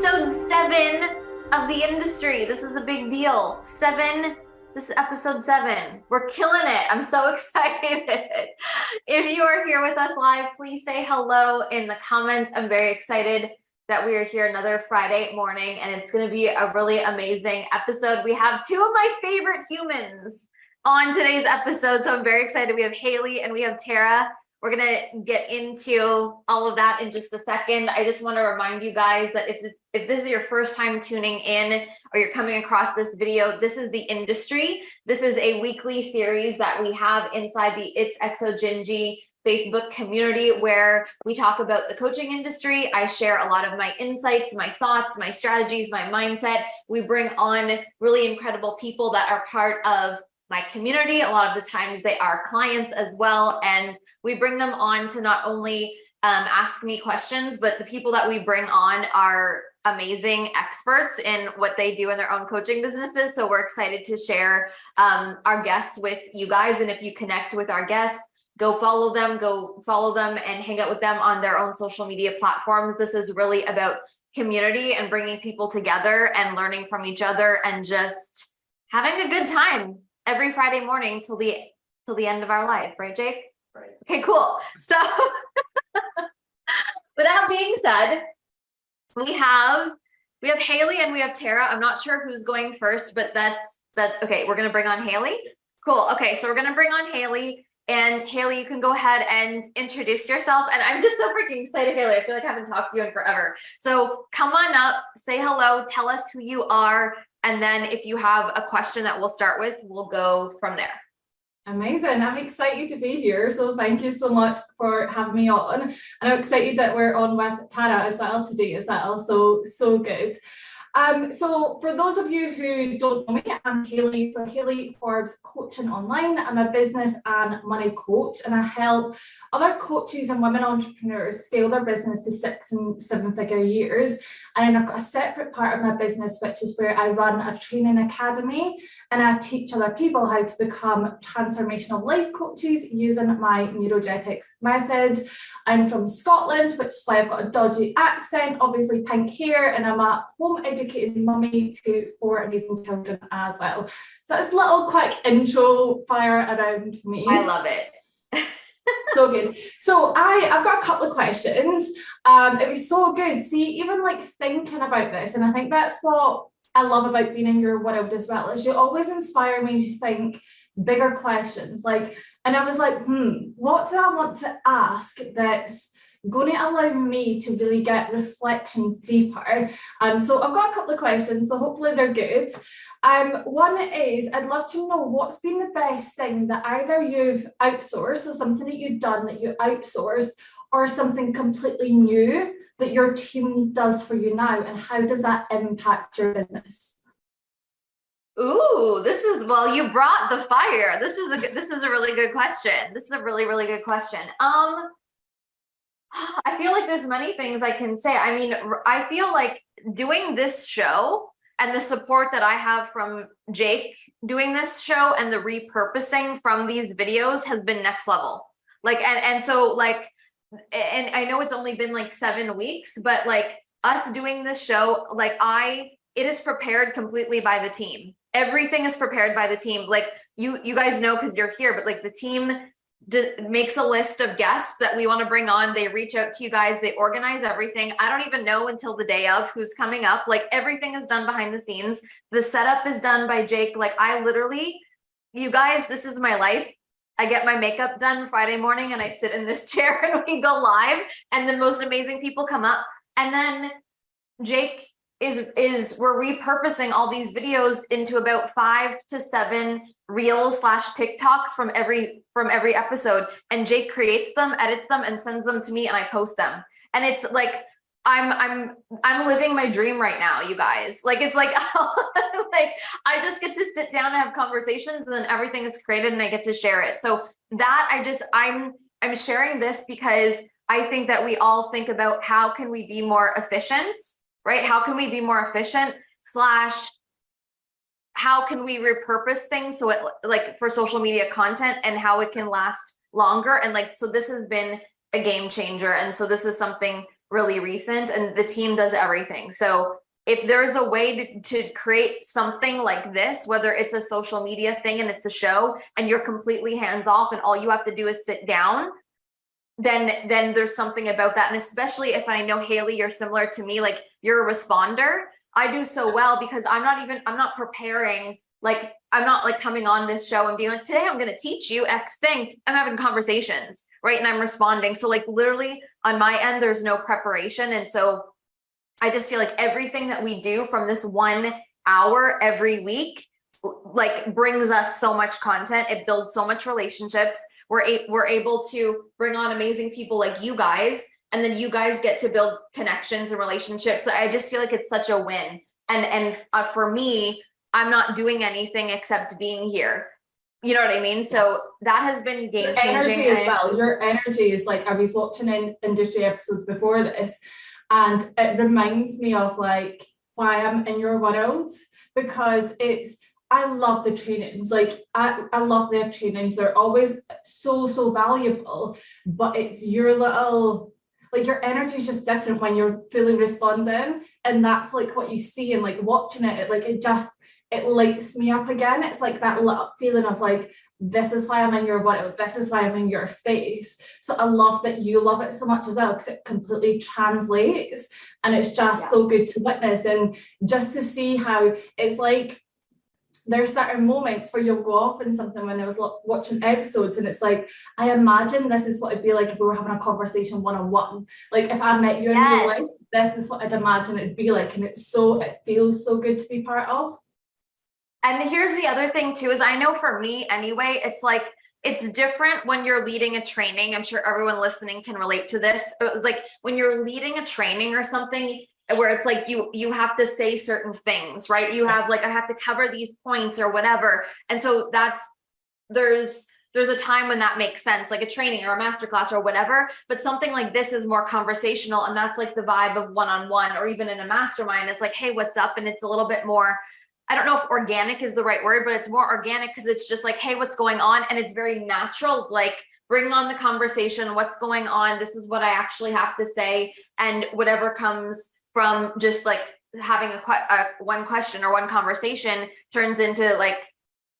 episode 7 of the industry. This is a big deal. 7. This is episode 7. We're killing it. I'm so excited. If you are here with us live, please say hello in the comments. I'm very excited that we are here another Friday morning, and it's going to be a really amazing episode. We have 2 of my favorite humans on today's episode, so I'm very excited. We have Haley and we have Tara. We're going to get into all of that in just a second. I just want to remind you guys that if this is your first time tuning in or you're coming across this video, this is the industry. This is a weekly series that we have inside the It's Exogingy Facebook community where we talk about the coaching industry. I share a lot of my insights, my thoughts, my strategies, my mindset. We bring on really incredible people that are part of my community. A lot of the times they are clients as well. And we bring them on to not only ask me questions, but the people that we bring on are amazing experts in what they do in their own coaching businesses. So we're excited to share our guests with you guys. And if you connect with our guests, go follow them and hang out with them on their own social media platforms. This is really about community and bringing people together and learning from each other and just having a good time every Friday morning till the end of our life, right, Jake? Right. Okay, cool. So with that being said, we have Haley and we have Tara. I'm not sure who's going first, but that's okay. We're gonna bring on Haley. Cool. Okay, so we're gonna bring on Haley. And Haley, you can go ahead and introduce yourself. And I'm just so freaking excited, Haley. I feel like I haven't talked to you in forever. So come on up, say hello, tell us who you are. And then if you have a question that we'll start with, we'll go from there. Amazing. I'm excited to be here. So thank you so much for having me on. And I'm excited that we're on with Tara as well today as well. So good. So for those of you who don't know me, I'm Haley. So Haley Forbes Coaching Online. I'm a business and money coach, and I help other coaches and women entrepreneurs scale their business to 6 and 7 figure years. And then I've got a separate part of my business, which is where I run a training academy and I teach other people how to become transformational life coaches using my Neurogetics method. I'm from Scotland, which is why I've got a dodgy accent, obviously pink hair, and I'm a home educated mummy to 4 amazing children as well. So that's a little quick intro fire around me. I love it. So good. So I've got a couple of questions. It was so good. See, even like thinking about this, and I think that's what I love about being in your world as well, is you always inspire me to think bigger questions. And I was like, what do I want to ask that's going to allow me to really get reflections deeper? So I've got a couple of questions, so hopefully they're good. One is, I'd love to know what's been the best thing that either you've outsourced, so something that you've done that you outsourced, or something completely new that your team does for you now, and how does that impact your business? Ooh, well, you brought the fire. This is a really good question. This is a really, really good question. I feel like there's many things I can say. I mean, I feel like doing this show and the support that I have from Jake doing this show and the repurposing from these videos has been next level. And I know it's only been like 7 weeks, but like us doing this show, it is prepared completely by the team. Everything is prepared by the team. Like you guys know, because you're here, but like the team makes a list of guests that we want to bring on. They reach out to you guys, they organize everything. I don't even know until the day of who's coming up. Like everything is done behind the scenes. The setup is done by Jake. Like I literally, you guys, this is my life. I get my makeup done Friday morning and I sit in this chair and we go live, and the most amazing people come up. And then Jake we're repurposing all these videos into about 5 to 7 reels / TikToks from every episode. And Jake creates them, edits them, and sends them to me, and I post them. And it's like I'm living my dream right now, you guys. Like it's like like I just get to sit down and have conversations, and then everything is created and I get to share it. So that I'm sharing this because I think that we all think about how can we be more efficient, right? How can we be more efficient / how can we repurpose things so it, like for social media content, and how it can last longer? And like, so this has been a game changer. And so this is something really recent, and the team does everything. So if there's a way to create something like this, whether it's a social media thing and it's a show and you're completely hands off and all you have to do is sit down, then there's something about that. And especially if I know, Haley, you're similar to me, like you're a responder. I do so well because I'm not preparing, like I'm not like coming on this show and being like, today I'm going to teach you X thing. I'm having conversations, right? And I'm responding. So like literally on my end, there's no preparation. And so I just feel like everything that we do from this 1 hour every week, like brings us so much content. It builds so much relationships. We're able to bring on amazing people like you guys, and then you guys get to build connections and relationships. I just feel like it's such a win. And for me, I'm not doing anything except being here. You know what I mean? So that has been game changing. Energy as well. Your energy is like, I was watching in industry episodes before this, and it reminds me of like why I'm in your world, because I love the trainings. Like I love their trainings. They're always so valuable, but it's your little, like your energy is just different when you're fully responding. And that's like what you see and like watching it, like it lights me up again. It's like that little feeling of like, this is why I'm in your world, this is why I'm in your space. So I love that you love it so much as well, because it completely translates, and it's just so good to witness, and just to see how it's like there's certain moments where you'll go off in something. When I was watching episodes, and it's like, I imagine this is what it'd be like if we were having a conversation one-on-one. Like if I met you in real life, this is what I'd imagine it'd be like, and it feels so good to be part of. And here's the other thing too, is I know for me anyway, it's like, it's different when you're leading a training. I'm sure everyone listening can relate to this. Like when you're leading a training or something where it's like, you have to say certain things, right? You have like, I have to cover these points or whatever. And so there's a time when that makes sense, like a training or a masterclass or whatever, but something like this is more conversational. And that's like the vibe of one-on-one, or even in a mastermind. It's like, hey, what's up? And it's a little bit more, I don't know if organic is the right word, but it's more organic because it's just like, hey, what's going on? And it's very natural, like bring on the conversation, what's going on? This is what I actually have to say. And whatever comes from just like having a one question or one conversation turns into like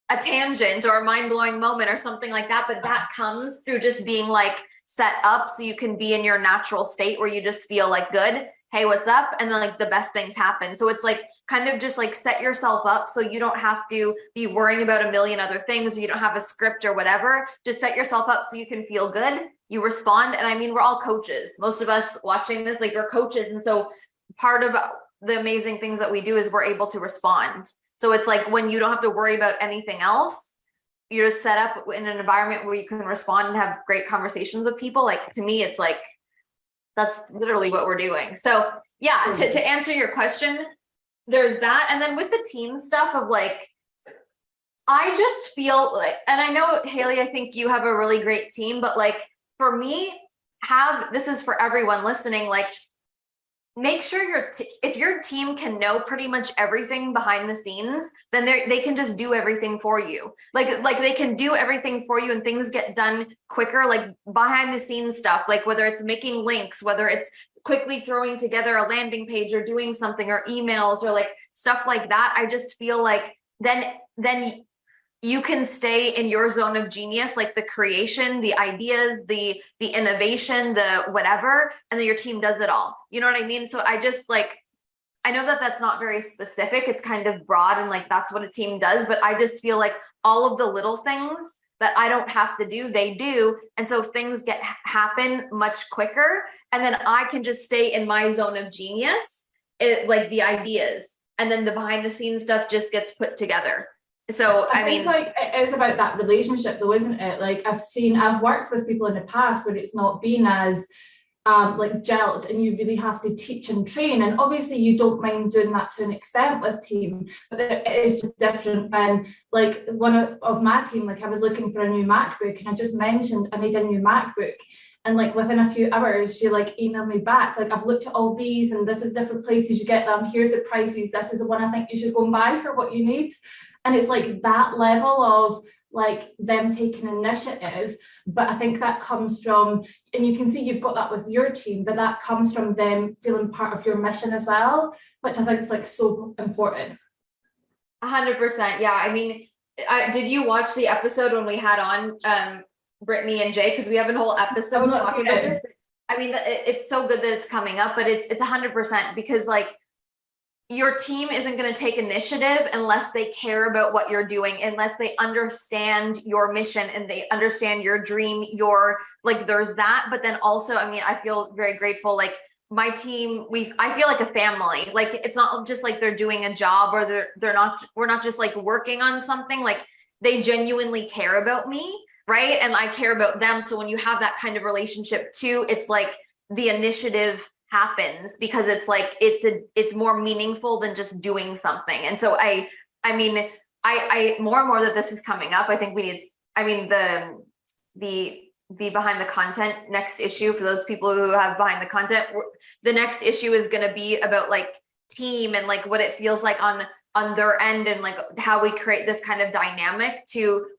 a tangent or a mind-blowing moment or something like that. But that comes through just being like set up so you can be in your natural state where you just feel like good. Hey, what's up? And then like the best things happen. So it's like kind of just like set yourself up so you don't have to be worrying about a million other things. You don't have a script or whatever. Just set yourself up so you can feel good. You respond. And I mean, we're all coaches. Most of us watching this, like we're coaches. And so part of the amazing things that we do is we're able to respond. So it's like when you don't have to worry about anything else, you're just set up in an environment where you can respond and have great conversations with people. Like to me, it's like, that's literally what we're doing. So yeah, to answer your question, there's that. And then with the team stuff of like, I just feel like, and I know Haley, I think you have a really great team, but like for me, this is for everyone listening, like make sure if your team can know pretty much everything behind the scenes, then they can just do everything for you. Like they can do everything for you and things get done quicker, like behind the scenes stuff, like whether it's making links, whether it's quickly throwing together a landing page or doing something or emails or like stuff like that. I just feel like then you can stay in your zone of genius, like the creation, the ideas, the innovation, the whatever, and then your team does it all. You know what I mean? So I just like, I know that that's not very specific. It's kind of broad and like, that's what a team does. But I just feel like all of the little things that I don't have to do, they do. And so things happen much quicker. And then I can just stay in my zone of genius, like the ideas. And then the behind the scenes stuff just gets put together. So I mean, like it is about that relationship though, isn't it? Like I've worked with people in the past where it's not been as like gelled, and you really have to teach and train. And obviously you don't mind doing that to an extent with team, but it is just different when like one of my team, like I was looking for a new MacBook and I just mentioned I need a new MacBook. And like within a few hours, she like emailed me back, like I've looked at all these and this is different places you get them. Here's the prices. This is the one I think you should go and buy for what you need. And it's like that level of like them taking initiative. But I think that comes from, and you can see you've got that with your team, but that comes from them feeling part of your mission as well, which I think is like so important. 100%. Yeah. I mean, did you watch the episode when we had on Brittany and Jay? Because we have a whole episode talking about this. I mean, it's so good that it's coming up, but it's 100% because like your team isn't going to take initiative unless they care about what you're doing, unless they understand your mission and they understand your dream, your like there's that. But then also, I mean, I feel very grateful. Like my team, I feel like a family. Like it's not just like they're doing a job or we're not just like working on something. Like they genuinely care about me, right? And I care about them. So when you have that kind of relationship too, it's like the initiative happens because it's like it's more meaningful than just doing something. And so I mean I more and more that this is coming up, I think we need, I mean the behind the content next issue, for those people who have behind the content, the next issue is going to be about like team and like what it feels like on their end and like how we create this kind of dynamic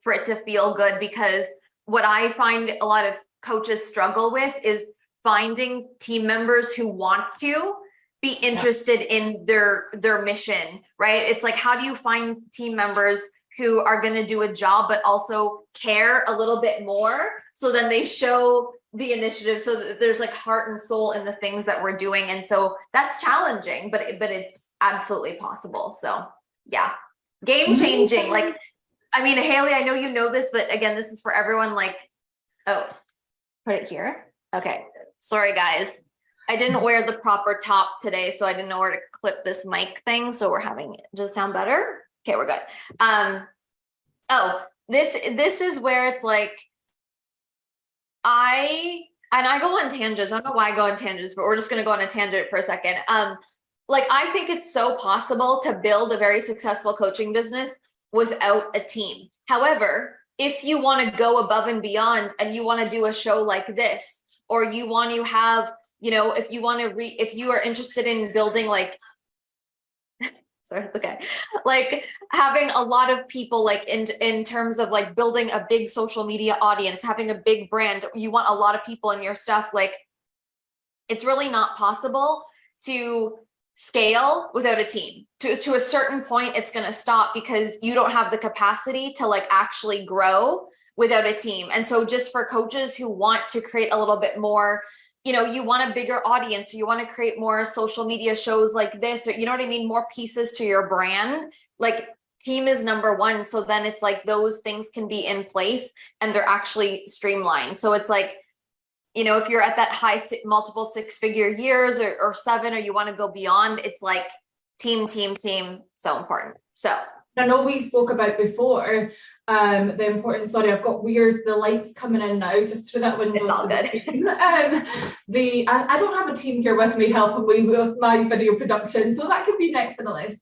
for it to feel good. Because what I find a lot of coaches struggle with is finding team members who want to be interested in their mission, right? It's like, how do you find team members who are going to do a job but also care a little bit more, so then they show the initiative, so that there's like heart and soul in the things that we're doing. And so that's challenging, but it's absolutely possible. So yeah, game changing. Like, I mean, Haley, I know you know this, but again, this is for everyone. Like, oh, put it here. Okay. Sorry, guys. I didn't wear the proper top today, so I didn't know where to clip this mic thing. So we're having it just sound better. Okay, we're good. Oh, this is where it's like, I go on tangents. I don't know why I go on tangents, but we're just going to go on a tangent for a second. Like, I think it's so possible to build a very successful coaching business without a team. However, if you want to go above and beyond and you want to do a show like this, or you want to have, you know, if you want to if you are interested in building like, sorry, it's okay, like having a lot of people, like in terms of like building a big social media audience, having a big brand, you want a lot of people in your stuff, like it's really not possible to scale without a team. To a certain point, it's going to stop because you don't have the capacity to like actually grow without a team. And so just for coaches who want to create a little bit more, you know, you want a bigger audience, or you want to create more social media shows like this, or you know what I mean, more pieces to your brand, like team is number one. So then it's like those things can be in place and they're actually streamlined. So it's like, you know, if you're at that high multiple six-figure years or seven, or you want to go beyond, it's like team, so important. So I know we spoke about before the importance. Sorry, I've got the lights coming in now, just through that window. It's all good. I don't have a team here with me helping me with my video production, so that could be next on the list.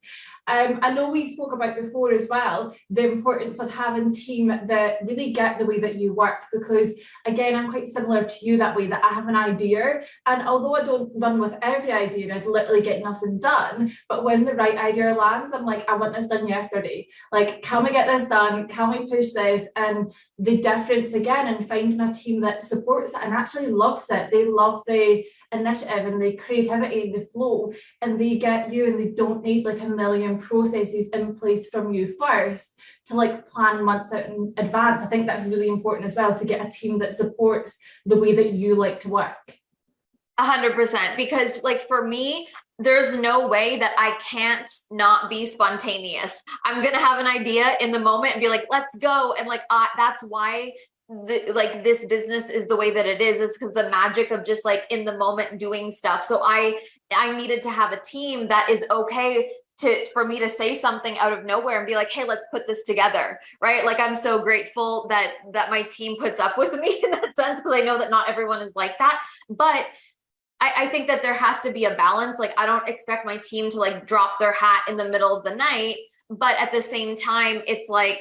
I know we spoke about before as well, the importance of having a team that really get the way that you work, because again, I'm quite similar to you that way, that I have an idea, and although I don't run with every idea, I'd literally get nothing done, but when the right idea lands, I'm like, I want this done yesterday. Like, can we get this done? Can we push this? And the difference again in finding a team that supports it and actually loves it. They love the initiative and the creativity and the flow, and they get you, and they don't need like a million processes in place from you first to like plan months out in advance. I think that's really important as well, to get a team that supports the way that you like to work. 100%, because like for me, there's no way that I can't not be spontaneous. I'm gonna have an idea in the moment and be like, let's go. And like that's why like this business is the way that it is because the magic of just like in the moment doing stuff. So I needed to have a team that is okay for me to say something out of nowhere and be like, hey, let's put this together, right? Like, I'm so grateful that my team puts up with me in that sense, because I know that not everyone is like that. But I think that there has to be a balance. Like, I don't expect my team to like drop their hat in the middle of the night, but at the same time, it's like,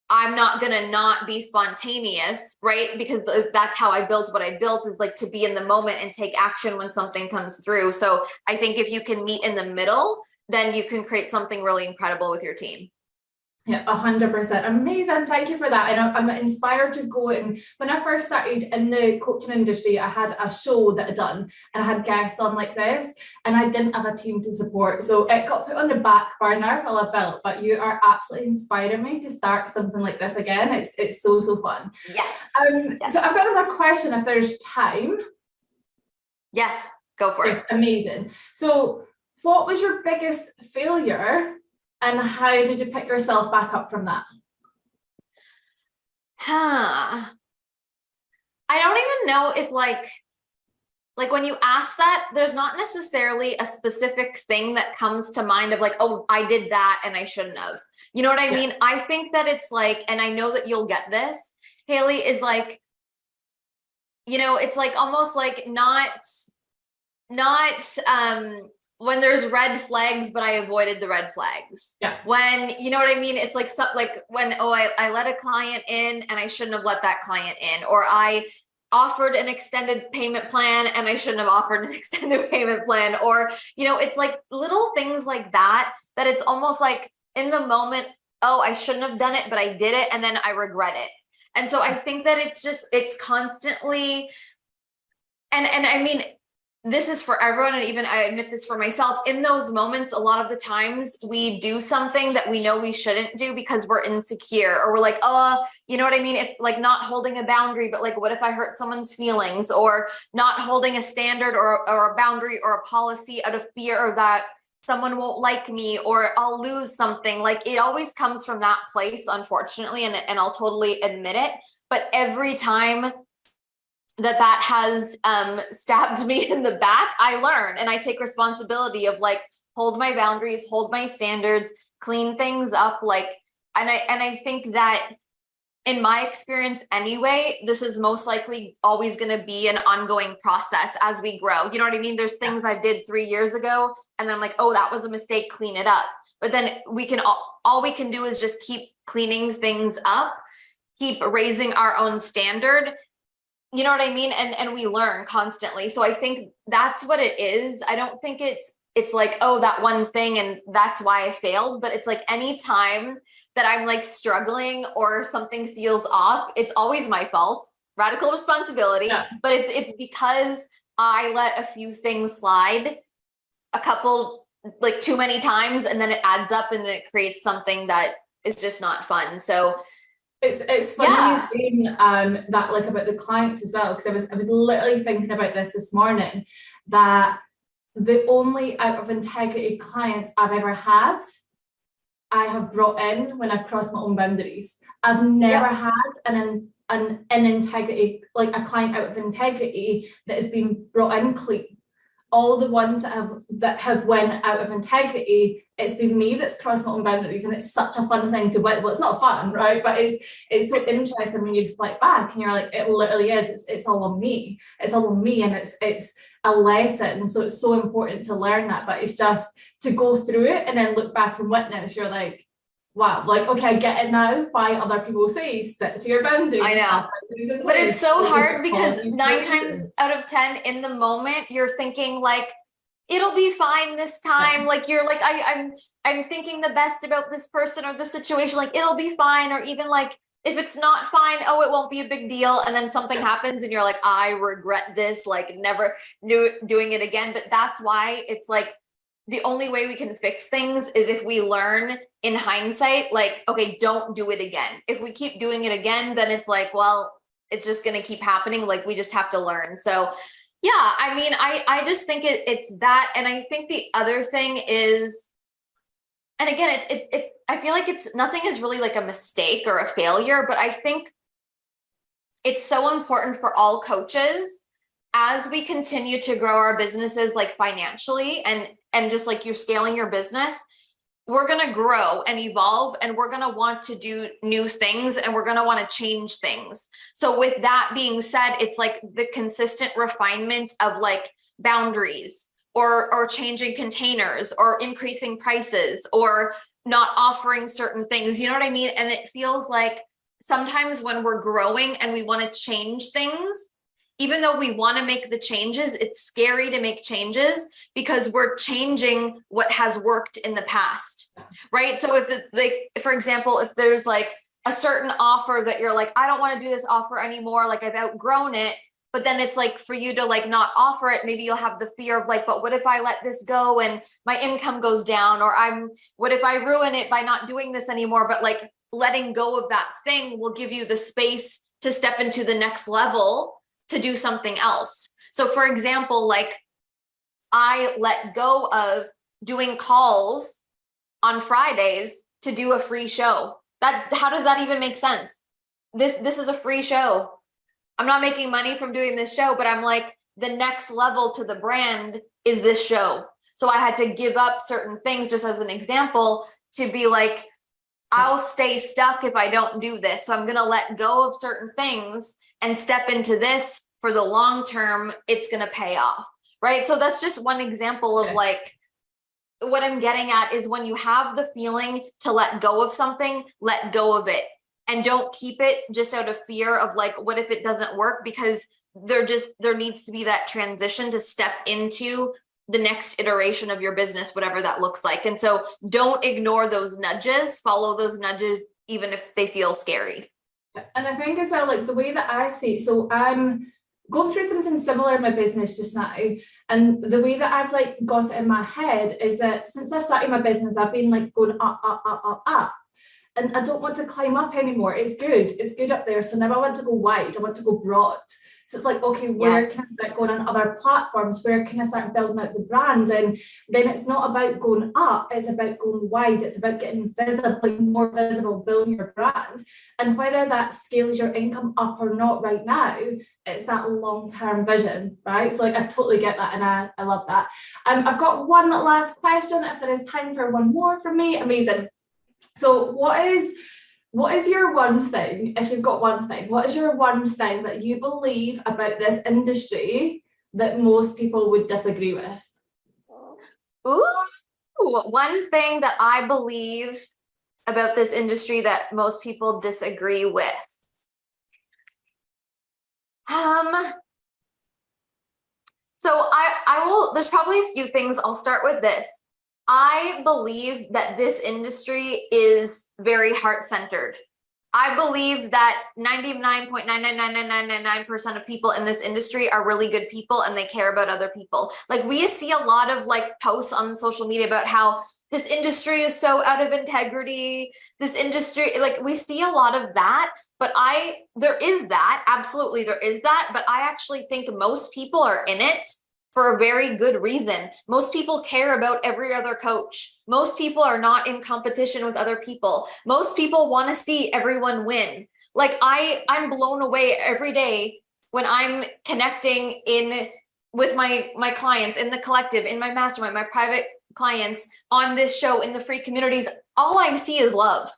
I'm not going to not be spontaneous, right? Because that's how I built what I built, is like to be in the moment and take action when something comes through. So I think if you can meet in the middle, then you can create something really incredible with your team. Yeah, 100%. Amazing. Thank you for that. And I'm inspired to go. And when I first started in the coaching industry, I had a show that I'd done and I had guests on like this, and I didn't have a team to support. So it got put on the back burner while I built, but you are absolutely inspiring me to start something like this again. It's so, so fun. Yes. Yes. So I've got another question if there's time. Yes, go for it. Amazing. So what was your biggest failure? And how did you pick yourself back up from that? I don't even know if like when you ask that, there's not necessarily a specific thing that comes to mind of like, oh, I did that and I shouldn't have. You know what I mean? I think that it's like, and I know that you'll get this, Haley, is like, you know, it's like almost like not when there's red flags, but I avoided the red flags. Yeah. When, you know what I mean? It's like, like when, oh, I let a client in and I shouldn't have let that client in, or I offered an extended payment plan and I shouldn't have offered an extended payment plan, or, you know, it's like little things like that, that it's almost like in the moment, oh, I shouldn't have done it, but I did it. And then I regret it. And so I think that it's constantly, and I mean, this is for everyone, and even I admit this for myself, in those moments, a lot of the times we do something that we know we shouldn't do because we're insecure, or we're like, oh, you know what I mean? If like not holding a boundary, but like, what if I hurt someone's feelings, or not holding a standard or a boundary or a policy out of fear of that someone won't like me, or I'll lose something. Like it always comes from that place, unfortunately, and I'll totally admit it. But every time that has stabbed me in the back, I learn and I take responsibility of like, hold my boundaries, hold my standards, clean things up. Like, and I think that in my experience anyway, this is most likely always going to be an ongoing process as we grow. You know what I mean? There's things I did 3 years ago and then I'm like, oh, that was a mistake, clean it up. But then all we can do is just keep cleaning things up, keep raising our own standard. You know what I mean? And we learn constantly. So I think that's what it is. I don't think it's like, oh, that one thing and that's why I failed. But it's like any time that I'm like struggling or something feels off, it's always my fault. Radical responsibility. Yeah. But it's because I let a few things slide a couple, like too many times, and then it adds up and then it creates something that is just not fun. So it's funny you saying that, like, about the clients as well, because I was literally thinking about this morning, that the only out of integrity clients I've ever had, I have brought in when I've crossed my own boundaries. I've never had an integrity, like a client out of integrity that has been brought in clean. All the ones that have went out of integrity, it's been me that's crossed my own boundaries, and it's such a fun thing to win. Well, it's not fun, right? But it's so interesting when you reflect back and you're like, it literally is. It's all on me. It's all on me, and it's a lesson. So it's so important to learn that. But it's just to go through it and then look back and witness. You're like, wow, like, okay, I get it now. Why other people say stick to your boundaries. I know. But it's so hard because 9 times out of 10 in the moment, you're thinking like, it'll be fine this time. Like you're like, I'm thinking the best about this person or the situation, like it'll be fine. Or even like, if it's not fine, oh, it won't be a big deal. And then something happens and you're like, I regret this, like never doing it again. But that's why it's like, the only way we can fix things is if we learn in hindsight, like, okay, don't do it again. If we keep doing it again, then it's like, well, it's just going to keep happening. Like we just have to learn. So yeah, I mean, I just think it's that. And I think the other thing is, and again, I feel like nothing is really like a mistake or a failure, but I think it's so important for all coaches as we continue to grow our businesses, like financially and just like you're scaling your business, we're going to grow and evolve, and we're going to want to do new things, and we're going to want to change things. So with that being said, it's like the consistent refinement of like boundaries or changing containers or increasing prices or not offering certain things. You know what I mean? And it feels like sometimes when we're growing and we want to change things, even though we want to make the changes, it's scary to make changes because we're changing what has worked in the past, right? So if for example, if there's like a certain offer that you're like, I don't want to do this offer anymore, like I've outgrown it, but then it's like for you to like not offer it, maybe you'll have the fear of like, but what if I let this go and my income goes down, or what if I ruin it by not doing this anymore? But like letting go of that thing will give you the space to step into the next level to do something else. So for example, like I let go of doing calls on Fridays to do a free show. How does that even make sense? This is a free show. I'm not making money from doing this show, but I'm like, the next level to the brand is this show. So I had to give up certain things, just as an example, to be like, I'll stay stuck if I don't do this. So I'm going to let go of certain things and step into this for the long term. It's going to pay off, right? So that's just one example of like, what I'm getting at is when you have the feeling to let go of something, let go of it, and don't keep it just out of fear of like, what if it doesn't work? Because there needs to be that transition to step into the next iteration of your business, whatever that looks like. And so don't ignore those nudges, follow those nudges, even if they feel scary. And I think as well, like the way that I see it, so I'm going through something similar in my business just now. And the way that I've like got it in my head is that since I started my business, I've been like going up, up, up, up, up. And I don't want to climb up anymore. It's good. It's good up there. So now I want to go wide. I want to go broad. So it's like, okay, where can I start going on other platforms? Where can I start building out the brand? And then it's not about going up. It's about going wide. It's about getting visible, like more visible, building your brand. And whether that scales your income up or not right now, it's that long-term vision, right? So like, I totally get that. And I love that. I've got one last question. If there is time for one more from me, amazing. So what is your one thing, if you've got one thing, what is your one thing that you believe about this industry that most people would disagree with? Ooh, one thing that I believe about this industry that most people disagree with. So I will, there's probably a few things. I'll start with this. I believe that this industry is very heart-centered. I believe that 99.9999999% of people in this industry are really good people and they care about other people. Like we see a lot of like posts on social media about how this industry is so out of integrity. This industry, like we see a lot of that, but there is that, absolutely there is that, but I actually think most people are in it for a very good reason. Most people care about every other coach. Most people are not in competition with other people. Most people want to see everyone win. Like I'm blown away every day when I'm connecting with my clients in the collective, in my mastermind, my private clients on this show, in the free communities. All I see is love.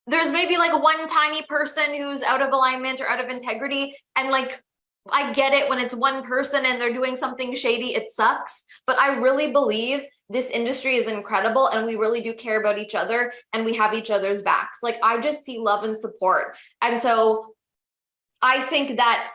There's maybe like one tiny person who's out of alignment or out of integrity, and like I get it when it's one person and they're doing something shady, it sucks. But I really believe this industry is incredible and we really do care about each other and we have each other's backs. Like I just see love and support. And so I think that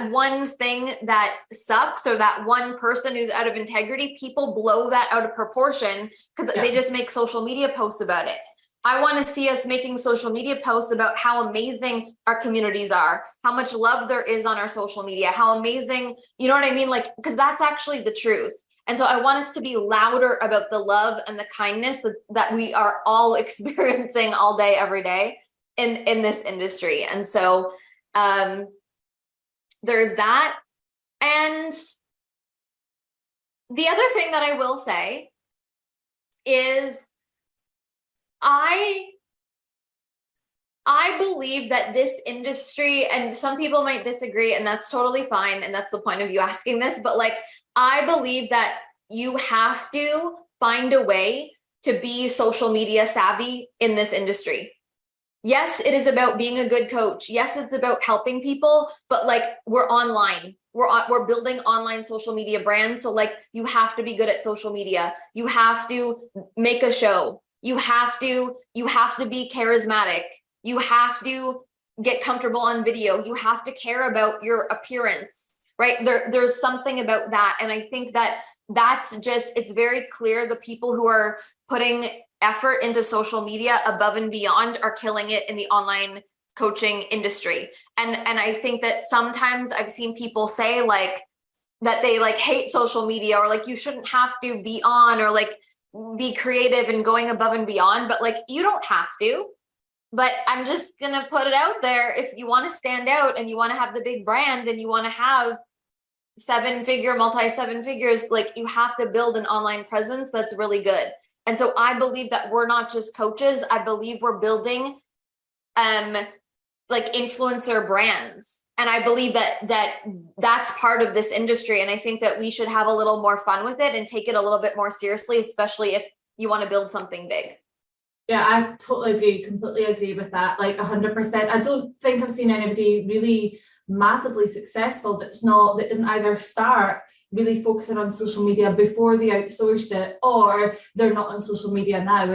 one thing that sucks, or that one person who's out of integrity, people blow that out of proportion because they just make social media posts about it. I want to see us making social media posts about how amazing our communities are, how much love there is on our social media, how amazing, you know what I mean? Like, because that's actually the truth. And so I want us to be louder about the love and the kindness that we are all experiencing all day, every day in this industry. And so there's that. And the other thing that I will say is I believe that this industry, and some people might disagree, and that's totally fine. And that's the point of you asking this, but like, I believe that you have to find a way to be social media savvy in this industry. Yes, it is about being a good coach. Yes, it's about helping people, but like we're online. We're building online social media brands. So like you have to be good at social media. You have to make a show. You have to be charismatic. You have to get comfortable on video. You have to care about your appearance, right? There's something about that. And I think that that's just, it's very clear the people who are putting effort into social media above and beyond are killing it in the online coaching industry. And I think that sometimes I've seen people say like that they like hate social media, or like you shouldn't have to be on, or like be creative and going above and beyond, but like you don't have to. But I'm just gonna put it out there, if you want to stand out and you want to have the big brand and you want to have multi-seven figures, like you have to build an online presence that's really good. And so I believe that we're not just coaches. I believe we're building like influencer brands. And I believe that that's part of this industry. And I think that we should have a little more fun with it and take it a little bit more seriously, especially if you want to build something big. Yeah, I totally agree, completely agree with that, like 100%. I don't think I've seen anybody really massively successful that didn't either start really focusing on social media before they outsourced it, or they're not on social media now.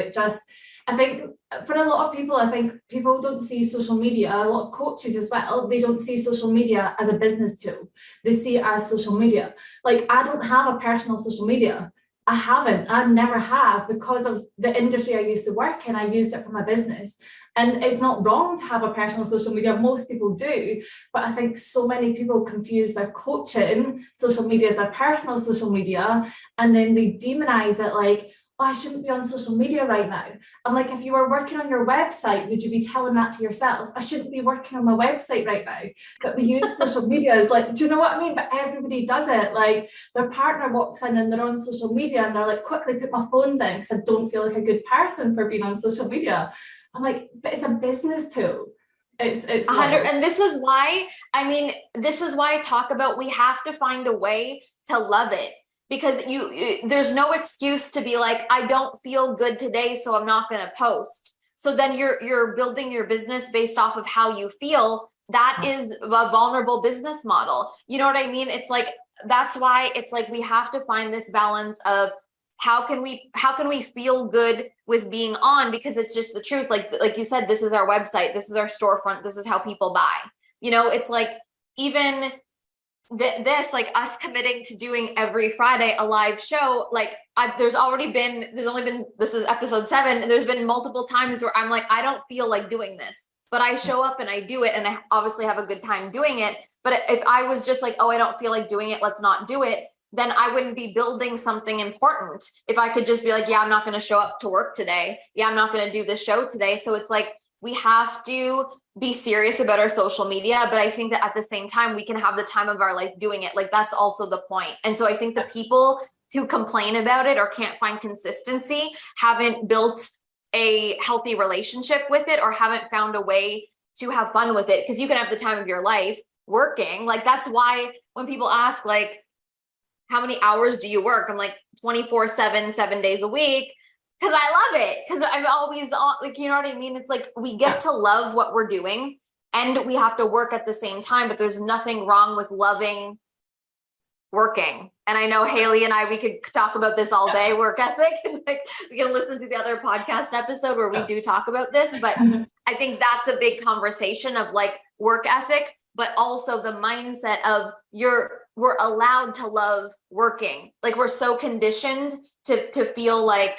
I think for a lot of people, I think people don't see social media, a lot of coaches as well, they don't see social media as a business tool. They see it as social media. Like, I don't have a personal social media. I never have, because of the industry I used to work in. I used it for my business. And it's not wrong to have a personal social media. Most people do. But I think so many people confuse their coaching social media as their personal social media. And then they demonize it like, oh, I shouldn't be on social media right now. I'm like, if you were working on your website, would you be telling that to yourself? I shouldn't be working on my website right now. But we use social media as like, do you know what I mean? But everybody does it. Like, their partner walks in and they're on social media and they're like, quickly put my phone down because I don't feel like a good person for being on social media. I'm like, but it's a business tool. It's 100. And this is why I talk about, we have to find a way to love it. Because there's no excuse to be like, I don't feel good today, so I'm not going to post. So then you're building your business based off of how you feel. That is a vulnerable business model. You know what I mean? It's like, that's why it's like, we have to find this balance of how can we feel good with being on, because it's just the truth. Like you said, this is our website, this is our storefront, this is how people buy. You know, it's like, even this, like us committing to doing every Friday a live show, like there's only been, this is episode 7, and there's been multiple times where I'm like, I don't feel like doing this, but I show up and I do it, and I obviously have a good time doing it. But if I was just like, oh, I don't feel like doing it, let's not do it, then I wouldn't be building something important. If I could just be like, yeah, I'm not going to show up to work today, yeah, I'm not going to do this show today. So it's like, we have to be serious about our social media, but I think that at the same time, we can have the time of our life doing it. Like, that's also the point. And so I think the people who complain about it or can't find consistency haven't built a healthy relationship with it, or haven't found a way to have fun with it. Because you can have the time of your life working. Like, that's why when people ask, like, how many hours do you work? I'm like, 24/7, 7 days a week. Because I love it. Because I'm always on, like, you know what I mean? It's like, we get to love what we're doing, and we have to work at the same time, but there's nothing wrong with loving working. And I know Haley and I, we could talk about this all day, work ethic, and like, we can listen to the other podcast episode where we do talk about this, but I think that's a big conversation of like work ethic, but also the mindset of we're allowed to love working. Like, we're so conditioned to feel like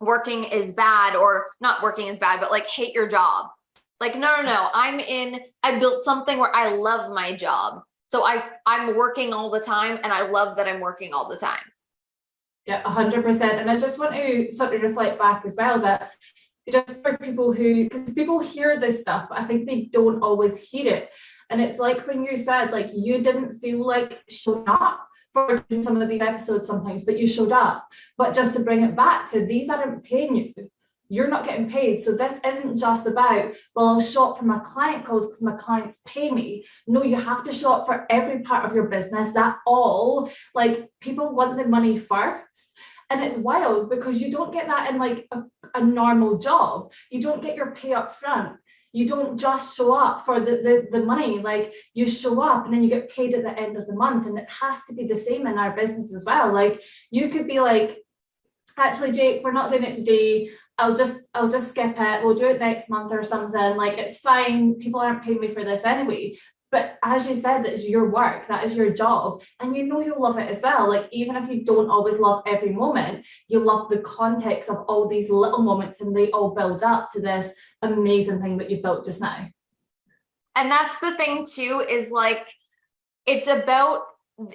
working is bad, or not working is bad, but like hate your job. Like, no, I built something where I love my job. So I'm working all the time, and I love that I'm working all the time. Yeah, 100%. And I just want to sort of reflect back as well, that just for people because people hear this stuff, but I think they don't always hear it. And it's like when you said, like, you didn't feel like showing up for some of these episodes sometimes, but you showed up. But just to bring it back to, these aren't paying you. You're not getting paid. So this isn't just about, well, I'll show up for my client calls because my clients pay me. No, you have to show up for every part of your business. Like, people want the money first. And it's wild because you don't get that in like a normal job. You don't get your pay up front. You don't just show up for the money. Like, you show up and then you get paid at the end of the month. And it has to be the same in our business as well. Like, you could be like, actually, Jake, we're not doing it today. I'll just skip it. We'll do it next month or something. Like, it's fine. People aren't paying me for this anyway. But as you said, it's your work, that is your job, and you know you'll love it as well. Like, even if you don't always love every moment, you love the context of all these little moments, and they all build up to this amazing thing that you built just now. And that's the thing too, is like, it's about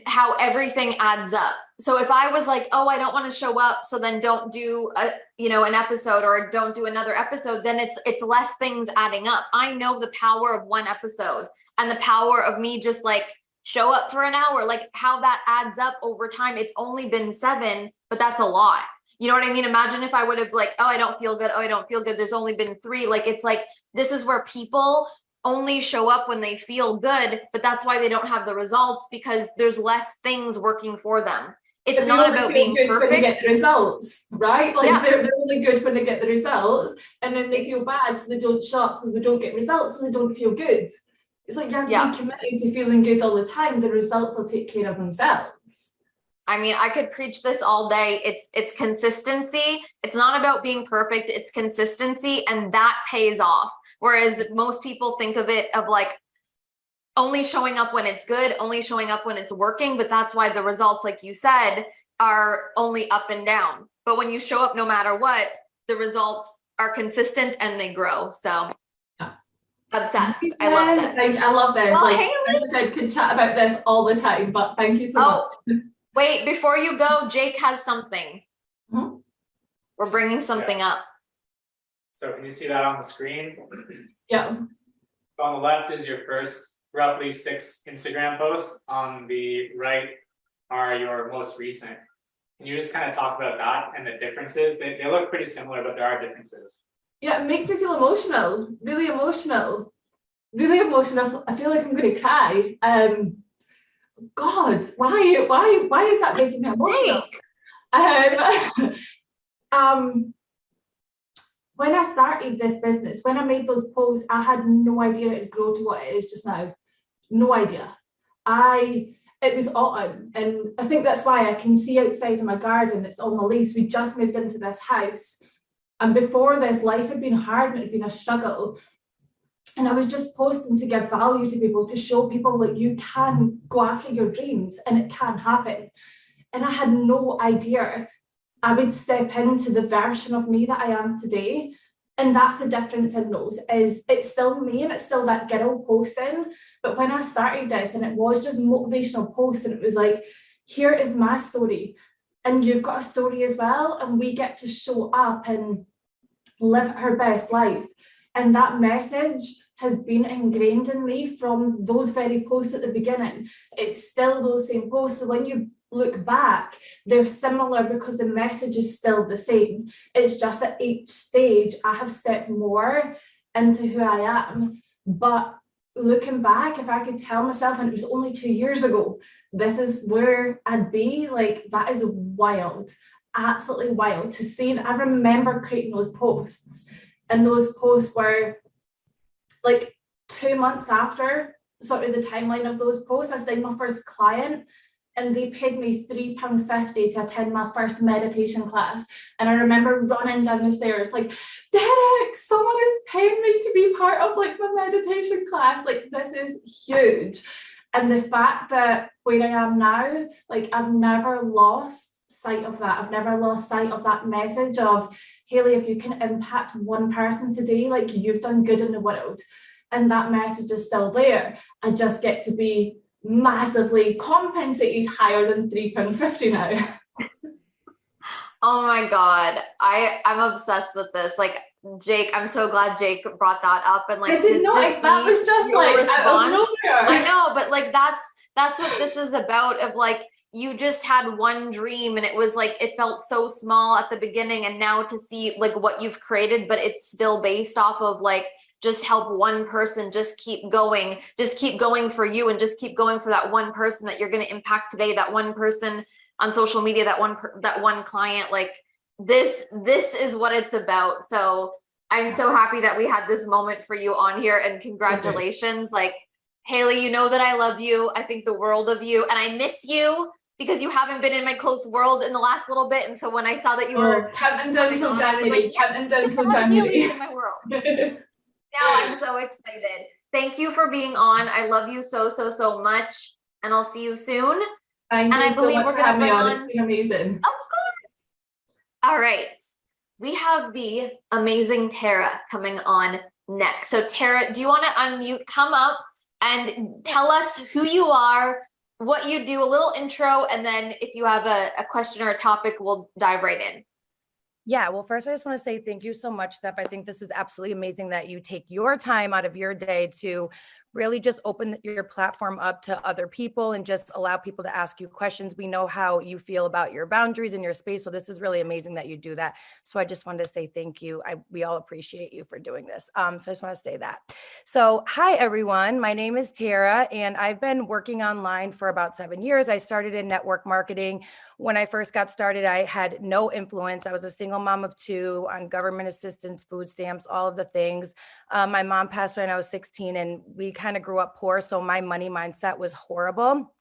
how everything adds up. So if I was like, oh, I don't want to show up, so then don't do an episode, or don't do another episode, then it's less things adding up. I know the power of one episode and the power of me just like show up for an hour, like how that adds up over time. It's only been 7, but that's a lot. You know what I mean? Imagine if I would have like, oh, I don't feel good. Oh, I don't feel good. There's only been 3. Like, it's like, this is where people only show up when they feel good, but that's why they don't have the results, because there's less things working for them. It's not about being perfect. When they get the results, right? Like, they're only good when they get the results, and then they feel bad, so they don't show up, so they don't get results, and they don't feel good. It's like, you have to be committed to feeling good all the time. The results will take care of themselves. I mean, I could preach this all day. It's consistency. It's not about being perfect. It's consistency, and that pays off. Whereas most people think of it of like only showing up when it's good, only showing up when it's working. But that's why the results, like you said, are only up and down. But when you show up no matter what, the results are consistent and they grow. So obsessed. I love this. I love this. Well, like, as I said, could chat about this all the time, but thank you so much. Wait, before you go, Jake has something. Mm-hmm. We're bringing something up. So can you see that on the screen? Yeah. So on the left is your first roughly 6 Instagram posts. On the right are your most recent. Can you just kind of talk about that and the differences? They look pretty similar, but there are differences. Yeah, it makes me feel emotional, really emotional, really emotional. I feel like I'm going to cry. God, why is that making me emotional? When I started this business, when I made those posts, I had no idea it'd grow to what it is just now. No idea. It was autumn, and I think that's why I can see outside in my garden. It's all my leaves. We just moved into this house, and before this, life had been hard and it had been a struggle. And I was just posting to give value to people, to show people that you can go after your dreams and it can happen. And I had no idea I would step into the version of me that I am today. And that's the difference in those, is it's still me and it's still that girl posting. But when I started this, and it was just motivational posts, and it was like, here is my story, and you've got a story as well, and we get to show up and live our best life. And that message has been ingrained in me from those very posts at the beginning. It's still those same posts. So when you look back, they're similar because the message is still the same. It's just at each stage I have stepped more into who I am. But looking back, if I could tell myself, and it was only 2 years ago, this is where I'd be, like, that is wild, absolutely wild to see. And I remember creating those posts, and those posts were like 2 months after sort of the timeline of those posts. I signed my first client, and they paid me £3.50 to attend my first meditation class. And I remember running down the stairs like, Derek, someone is paying me to be part of like my meditation class. Like, this is huge. And the fact that where I am now, like, I've never lost sight of that. I've never lost sight of that message of, Hayley, if you can impact one person today, like, you've done good in the world. And that message is still there. I just get to be massively compensated higher than £3.50 now. Oh my God. I'm obsessed with this. Like, Jake, I'm so glad Jake brought that up, and like, I did not, that was just like out of nowhere. I know, but like that's what this is about, of like, you just had one dream, and it was like, it felt so small at the beginning, and now to see like what you've created, but it's still based off of like, just help one person, just keep going for you, and just keep going for that one person that you're going to impact today, that one person on social media, that one client. Like, this is what it's about. So I'm so happy that we had this moment for you on here, and congratulations. Okay. Like, Hayley, you know that I love you. I think the world of you, and I miss you. because you haven't been in my close world in the last little bit. And so when I saw that you were counting down till on, I was January, like, yeah, counting down till have January. feelings in my world. Now I'm so excited. Thank you for being on. I love you so, so, so much. And I'll see you soon. Thank and you I so believe much we're for gonna having me bring on. on. It's been amazing. Of course. All right. We have the amazing Tara coming on next. So Tara, do you want to unmute, come up and tell us who you are, what you do, a little intro, and then if you have a question or a topic, we'll dive right in. Yeah, well, first, I just want to say thank you so much, Steph. I think this is absolutely amazing that you take your time out of your day to really just open your platform up to other people and just allow people to ask you questions. We know how you feel about your boundaries and your space. So this is really amazing that you do that. So I just wanted to say thank you. We all appreciate you for doing this. So I just want to say that. So hi, everyone. My name is Tara, and I've been working online for about 7 years. I started in network marketing. When I first got started, I had no influence. I was a single mom of 2 on government assistance, food stamps, all of the things. My mom passed away when I was 16, and we kind of grew up poor. So my money mindset was horrible.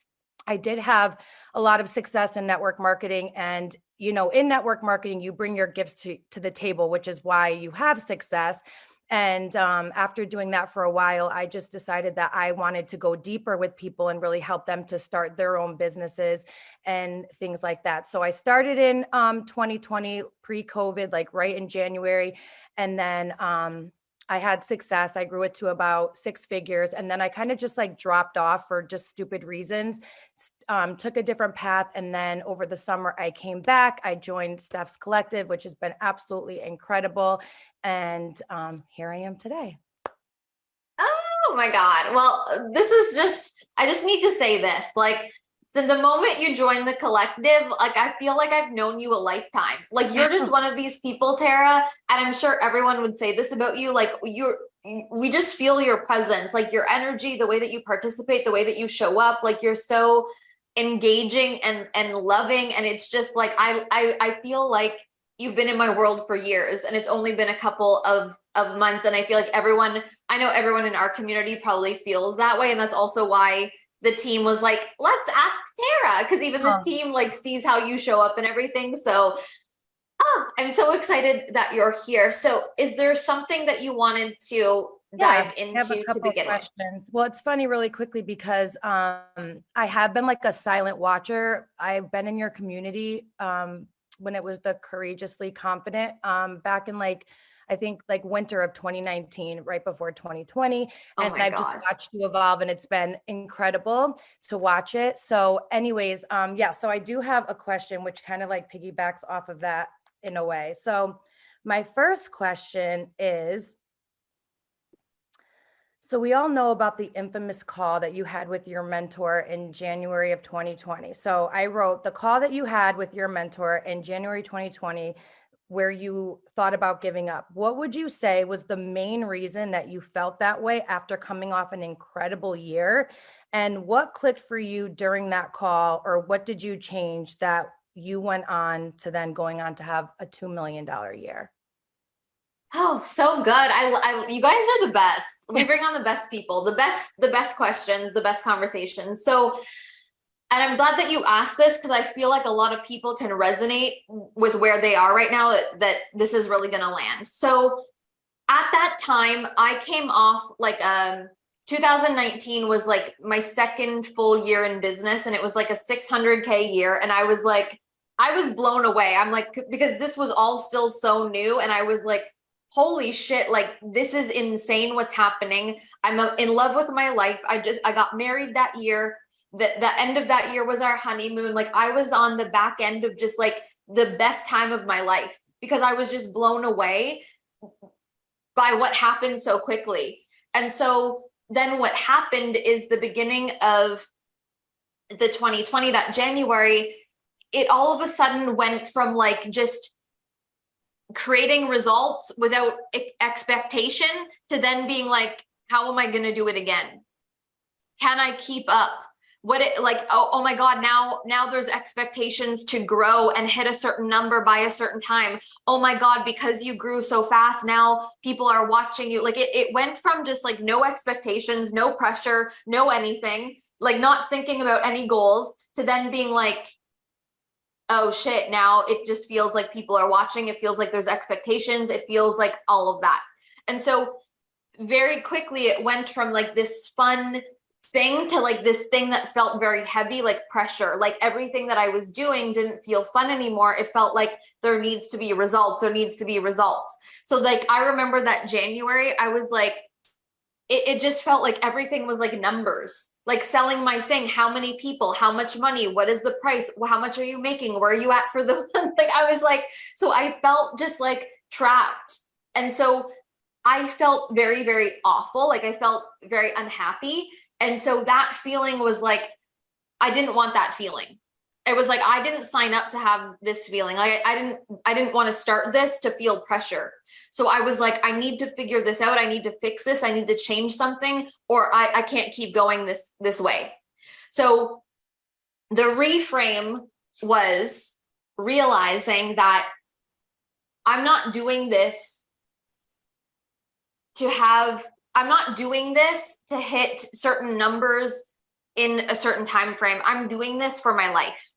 I did have a lot of success in network marketing. And, you know, in network marketing, you bring your gifts to the table, which is why you have success. And after doing that for a while, I just decided that I wanted to go deeper with people and really help them to start their own businesses and things like that. So I started in 2020, pre-COVID, like right in January. And then I had success. I grew it to about 6 figures. And then I kind of just like dropped off for just stupid reasons, took a different path. And then over the summer, I came back. I joined Steph's Collective, which has been absolutely incredible. And here I am today. Oh my God. Well, this is just, I just need to say this. Like, so the moment you join the collective, like, I feel like I've known you a lifetime. Like, you're just one of these people, Tara, and I'm sure everyone would say this about you. Like, we just feel your presence, like your energy, the way that you participate, the way that you show up, like you're so engaging and loving. And it's just like, I feel like you've been in my world for years, and it's only been a couple of months. And I feel like I know everyone in our community probably feels that way. And that's also why the team was like, let's ask Tara, because even the team like sees how you show up and everything. So I'm so excited that you're here. So is there something that you wanted to dive into to begin with? Well, it's funny really quickly because I have been like a silent watcher. I've been in your community when it was the Courageously Confident back in I think winter of 2019, right before 2020. And I've just watched you evolve, and it's been incredible to watch it. So anyways, so I do have a question which kind of like piggybacks off of that in a way. So my first question is, so we all know about the infamous call that you had with your mentor in January of 2020. So I wrote the call that you had with your mentor in January 2020, where you thought about giving up. What would you say was the main reason that you felt that way after coming off an incredible year? And what clicked for you during that call, or what did you change that you went on to then going on to have a $2 million year? Oh, so good. You guys are the best. We bring on the best people, the best questions, the best conversations. So, and I'm glad that you asked this, because I feel like a lot of people can resonate with where they are right now, that this is really going to land. So at that time, I came off 2019 was like my second full year in business, and it was like a 600K year. And I was blown away. I'm like, because this was all still so new. And I was like, holy shit, like this is insane what's happening. I'm in love with my life. I got married that year. The end of that year was our honeymoon. Like I was on the back end of just like the best time of my life, because I was just blown away by what happened so quickly. And so then what happened is the beginning of the 2020, that January, it all of a sudden went from like just creating results without expectation to then being like, how am I going to do it again? Can I keep up? Oh my God, now there's expectations to grow and hit a certain number by a certain time. Oh my God, because you grew so fast, now people are watching you. Like it went from just like no expectations, no pressure, no anything, like not thinking about any goals, to then being like, oh shit, now it just feels like people are watching. It feels like there's expectations. It feels like all of that. And so very quickly it went from like this fun thing to like this thing that felt very heavy, like pressure. Like everything that I was doing didn't feel fun anymore. It felt like there needs to be results. There needs to be results. So like I remember that January, I was like, it just felt like everything was like numbers, like selling my thing. How many people, how much money, what is the price? How much are you making? Where are you at for the month? Like I was like, so I felt just like trapped. And so I felt very, very awful. Like I felt very unhappy. And so that feeling was like, I didn't want that feeling. It was like, I didn't sign up to have this feeling. Like I didn't want to start this to feel pressure. So I was like, I need to figure this out. I need to fix this. I need to change something, or I can't keep going this way. So the reframe was realizing that I'm not doing this I'm not doing this to hit certain numbers in a certain time frame. I'm doing this for my life.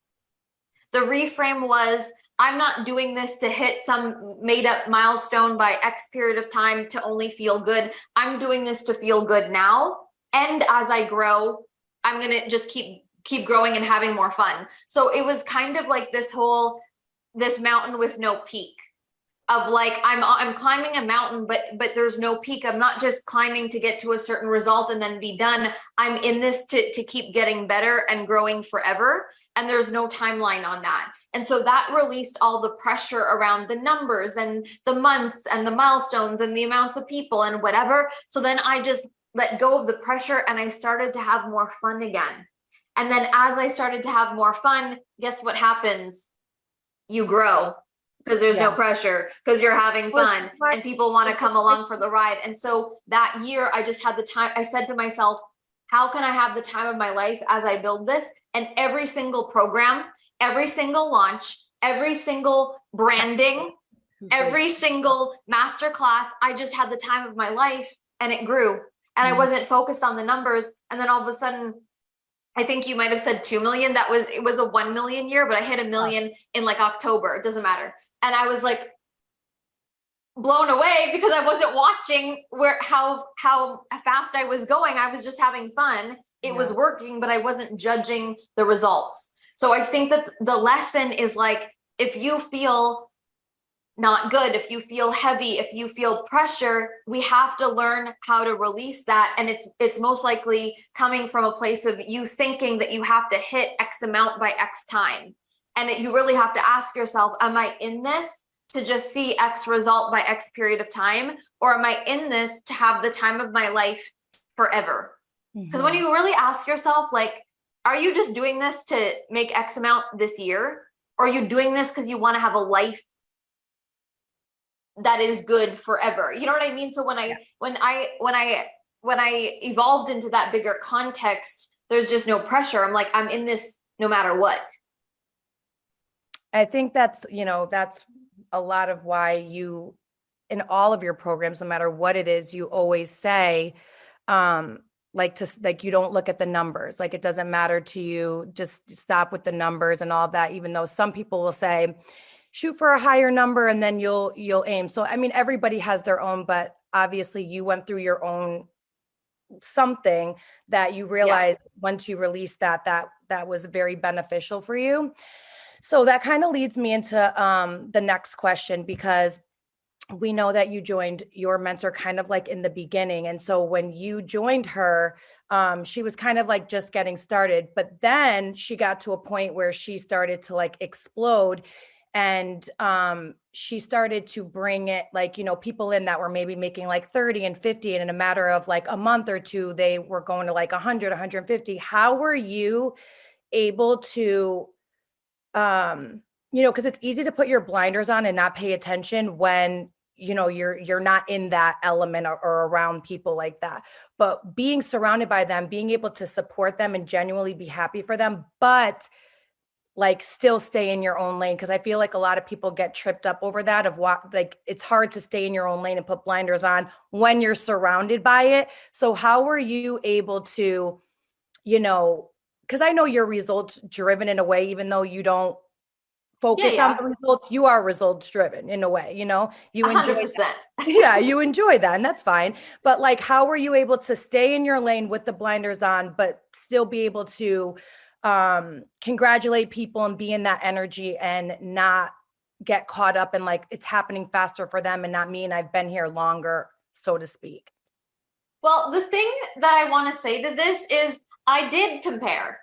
The reframe was, I'm not doing this to hit some made up milestone by X period of time to only feel good. I'm doing this to feel good now. And as I grow, I'm going to just keep growing and having more fun. So it was kind of like this mountain with no peak, of like, I'm climbing a mountain, but there's no peak. I'm not just climbing to get to a certain result and then be done. I'm in this to keep getting better and growing forever. And there's no timeline on that. And so that released all the pressure around the numbers and the months and the milestones and the amounts of people and whatever. So then I just let go of the pressure and I started to have more fun again. And then as I started to have more fun, guess what happens? You grow, because there's no pressure, because you're having fun and people want to come along for the ride. And so that year I just had the time. I said to myself, how can I have the time of my life as I build this? And every single program, every single launch, every single branding, every single masterclass, I just had the time of my life, and it grew. And I wasn't focused on the numbers. And then all of a sudden, I think you might have said 2 million. It was a 1 million year, but I hit 1 million in like October. It doesn't matter. And I was like blown away because I wasn't watching how fast I was going. I was just having fun. It was working, but I wasn't judging the results. So I think that the lesson is like, if you feel not good, if you feel heavy, if you feel pressure, we have to learn how to release that. And it's most likely coming from a place of you thinking that you have to hit X amount by X time. And you really have to ask yourself, am I in this to just see X result by X period of time? Or am I in this to have the time of my life forever? Because when you really ask yourself, like, are you just doing this to make X amount this year? Or are you doing this because you want to have a life that is good forever? You know what I mean? So when I evolved into that bigger context, there's just no pressure. I'm like, I'm in this no matter what. I think that's a lot of why you, in all of your programs, no matter what it is, you always say, you don't look at the numbers. Like, it doesn't matter to you, just stop with the numbers and all that, even though some people will say, shoot for a higher number and then you'll aim. So, I mean, everybody has their own, but obviously you went through your own something that you realized once you released that was very beneficial for you. So that kind of leads me into the next question, because we know that you joined your mentor kind of like in the beginning. And so when you joined her, she was kind of like just getting started, but then she got to a point where she started to like explode. And she started to bring it, like, people in that were maybe making like 30 and 50, and in a matter of like a month or two, they were going to like 100, 150. How were you able to, because it's easy to put your blinders on and not pay attention when, you're not in that element or around people like that, but being surrounded by them, being able to support them and genuinely be happy for them, but like still stay in your own lane. Because I feel like a lot of people get tripped up over that of what, like, it's hard to stay in your own lane and put blinders on when you're surrounded by it. So how were you able to, you know, because I know you're results driven in a way, even though you don't focus Yeah, on the results, you are results driven in a way, you know, you enjoy 100%. yeah, you enjoy that, and that's fine. But like, how were you able to stay in your lane with the blinders on, but still be able to congratulate people and be in that energy and not get caught up in like it's happening faster for them and not me, and I've been here longer, so to speak? Well, the thing that I want to say to this is I did compare.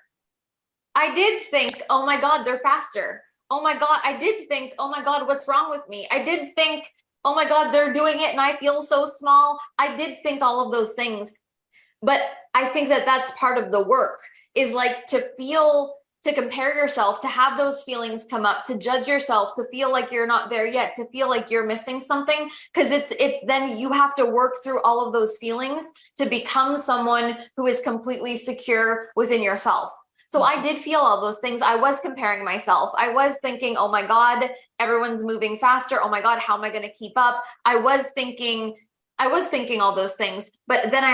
I did think, oh my God, they're faster. Oh my God, I did think, oh my God, what's wrong with me? I did think, oh my God, they're doing it and I feel so small. I did think all of those things. But I think that that's part of the work, is like to feel, to compare yourself, to have those feelings come up, to judge yourself, to feel like you're not there yet, to feel like you're missing something. Because it's then you have to work through all of those feelings to become someone who is completely secure within yourself. So I did feel all those things. I was comparing myself. I was thinking, oh my God, everyone's moving faster. Oh my God, how am I going to keep up? I was thinking all those things. But then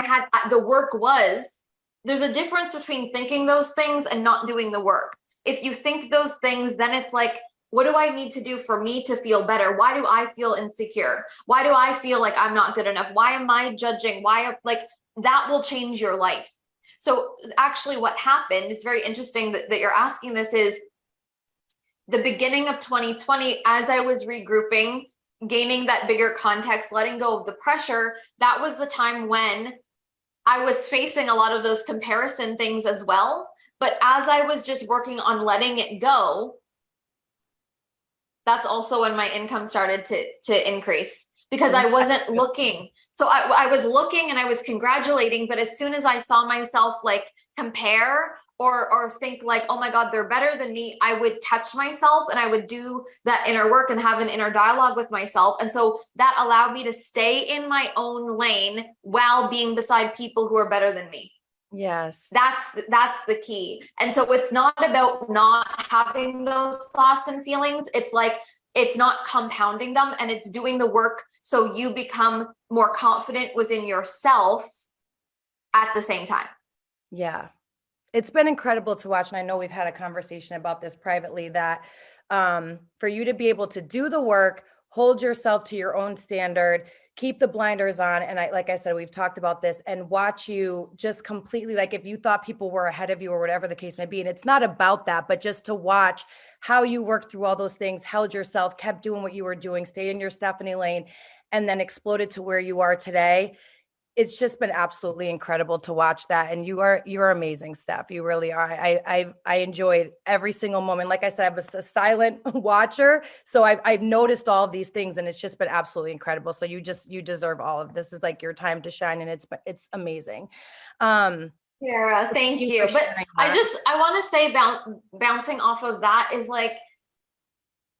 the work was, there's a difference between thinking those things and not doing the work. If you think those things, then it's like, what do I need to do for me to feel better? Why do I feel insecure? Why do I feel like I'm not good enough? Why am I judging? That will change your life. So actually what happened, it's very interesting that you're asking this, is the beginning of 2020, as I was regrouping, gaining that bigger context, letting go of the pressure, that was the time when I was facing a lot of those comparison things as well. But as I was just working on letting it go, that's also when my income started to increase, because I wasn't looking. So I was looking and I was congratulating, but as soon as I saw myself like compare or think like, oh my God, they're better than me, I would catch myself and I would do that inner work and have an inner dialogue with myself. And so that allowed me to stay in my own lane while being beside people who are better than me. Yes. That's the key. And so it's not about not having those thoughts and feelings. It's like, it's not compounding them, and it's doing the work so you become more confident within yourself at the same time. Yeah. It's been incredible to watch. And I know we've had a conversation about this privately, that for you to be able to do the work, hold yourself to your own standard, keep the blinders on. And like I said, we've talked about this, and watch you just completely, like if you thought people were ahead of you or whatever the case may be. And it's not about that, but just to watch how you worked through all those things, held yourself, kept doing what you were doing, stayed in your Stephanie lane, and then exploded to where you are today. It's just been absolutely incredible to watch that. And you're amazing, Steph. You really are. I enjoyed every single moment. Like I said, I was a silent watcher, so I've noticed all of these things, and it's just been absolutely incredible. So you deserve all of this. Is like your time to shine, and it's amazing. Sarah, thank you. But I want to say, bouncing off of that is like,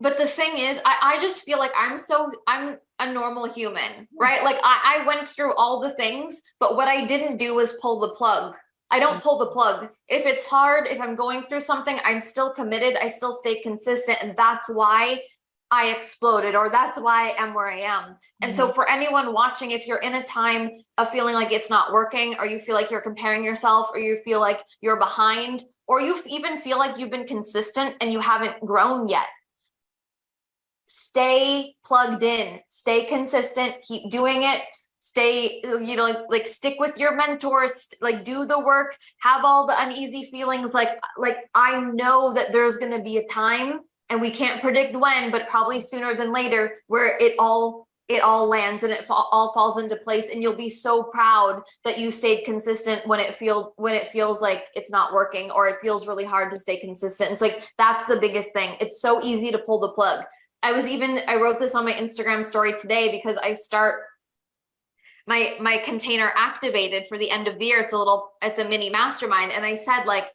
but the thing is, I just feel like I'm a normal human, right? Like I went through all the things, but what I didn't do was pull the plug. I don't pull the plug. If it's hard, if I'm going through something, I'm still committed. I still stay consistent. And that's why I exploded, or that's why I am where I am. And so for anyone watching, if you're in a time of feeling like it's not working, or you feel like you're comparing yourself, or you feel like you're behind, or you even feel like you've been consistent and you haven't grown yet, stay plugged in, stay consistent, keep doing it, stay, like stick with your mentors, like do the work, have all the uneasy feelings. Like I know that there's going to be a time, and we can't predict when, but probably sooner than later, where it all lands and it all falls into place. And you'll be so proud that you stayed consistent when it feels like it's not working, or it feels really hard to stay consistent. It's like, that's the biggest thing. It's so easy to pull the plug. I wrote this on my Instagram story today, because I start my container activated for the end of the year. It's a mini mastermind. And I said, like,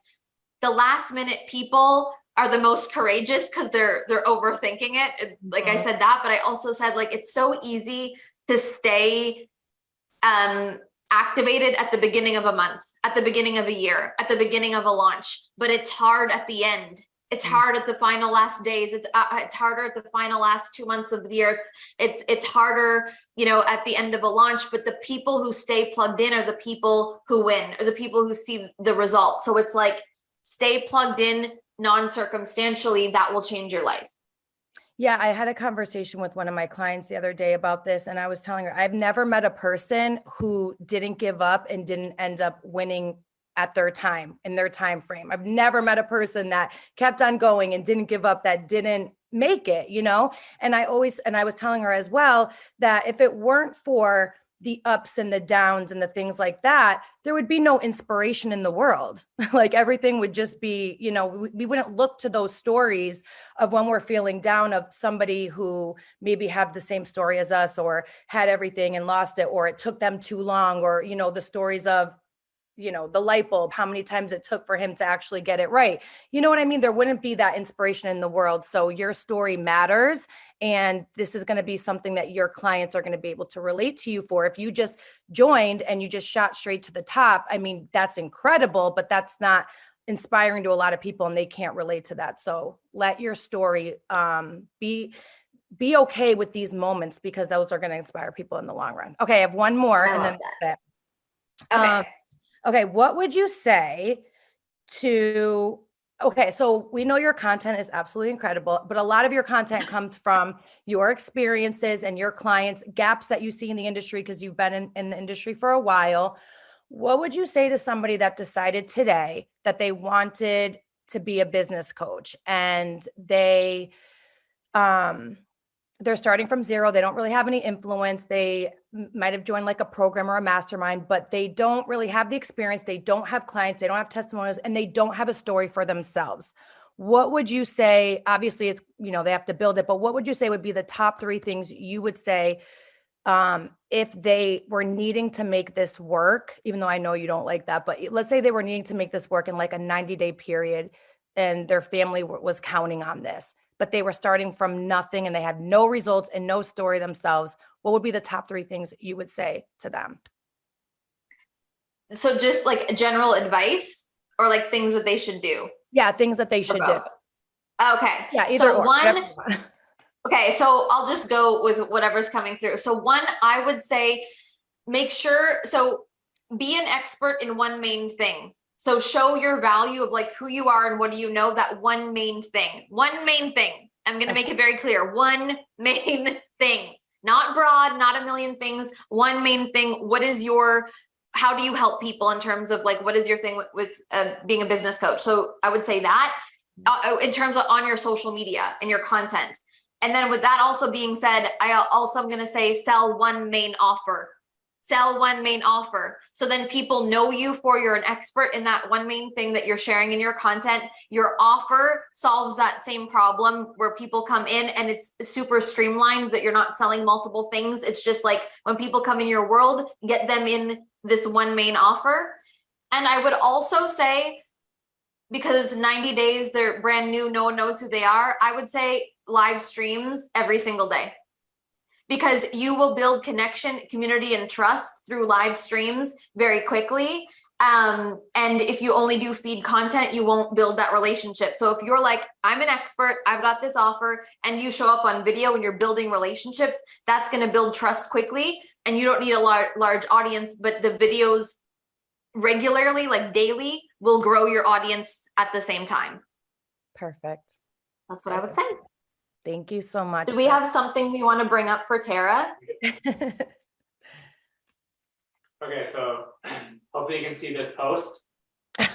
the last minute people are the most courageous, because they're overthinking it. Like I said that, but I also said, like, it's so easy to stay activated at the beginning of a month, at the beginning of a year, at the beginning of a launch, but it's hard at the end. It's hard at the final last days. It's harder at the final last 2 months of the year. It's harder, at the end of a launch, but the people who stay plugged in are the people who win, or the people who see the result. So it's like, stay plugged in non-circumstantially, that will change your life. Yeah, I had a conversation with one of my clients the other day about this, and I was telling her, I've never met a person who didn't give up and didn't end up winning at their time, in their time frame. I've never met a person that kept on going and didn't give up, that didn't make it, And I was telling her as well that if it weren't for the ups and the downs and the things like that, there would be no inspiration in the world. Like everything would just be, we wouldn't look to those stories of when we're feeling down, of somebody who maybe have the same story as us, or had everything and lost it, or it took them too long, or, the stories of, the light bulb, how many times it took for him to actually get it right. You know what I mean? There wouldn't be that inspiration in the world. So your story matters. And this is going to be something that your clients are going to be able to relate to you for. If you just joined and you just shot straight to the top, I mean, that's incredible, but that's not inspiring to a lot of people, and they can't relate to that. So let your story be okay with these moments, because those are going to inspire people in the long run. Okay, I have one more. I and love then that. Okay. Okay, what would you say to, okay, so we know your content is absolutely incredible, but a lot of your content comes from your experiences and your clients, gaps that you see in the industry because you've been in the industry for a while. What would you say to somebody that decided today that they wanted to be a business coach, and they're starting from zero. They don't really have any influence. They might have joined like a program or a mastermind, but they don't really have the experience. They don't have clients. They don't have testimonials, and they don't have a story for themselves. What would you say? Obviously, it's, they have to build it, but what would you say would be the top 3 things you would say if they were needing to make this work, even though I know you don't like that, but let's say they were needing to make this work in like a 90-day period, and their family was counting on this, but they were starting from nothing and they had no results and no story themselves. What would be the top 3 things you would say to them? So just like general advice, or like things that they should do? Yeah, things that they should do. Okay. Yeah, either so or. Okay, so I'll just go with whatever's coming through. So one, I would say, make sure, so be an expert in one main thing. So show your value of like who you are and what do you know, that one main thing. I'm going to make it very clear. One main thing, not broad, not a million things. One main thing. How do you help people in terms of like, what is your thing with being a business coach? So I would say that in terms of on your social media and your content. And then with that also being said, I'm going to say sell one main offer. So then people know you for you're an expert in that one main thing that you're sharing in your content. Your offer solves that same problem where people come in and it's super streamlined, that you're not selling multiple things. It's just like when people come in your world, get them in this one main offer. And I would also say, because it's 90 days, they're brand new, no one knows who they are, I would say live streams every single day. Because you will build connection, community, and trust through live streams very quickly. And if you only do feed content, you won't build that relationship. So if you're like, I'm an expert, I've got this offer, and you show up on video and you're building relationships, that's going to build trust quickly. And you don't need a large audience, but the videos regularly, like daily, will grow your audience at the same time. Perfect. That's what I would say. Thank you so much. Do we have something we want to bring up for Tara? Okay, so hopefully you can see this post.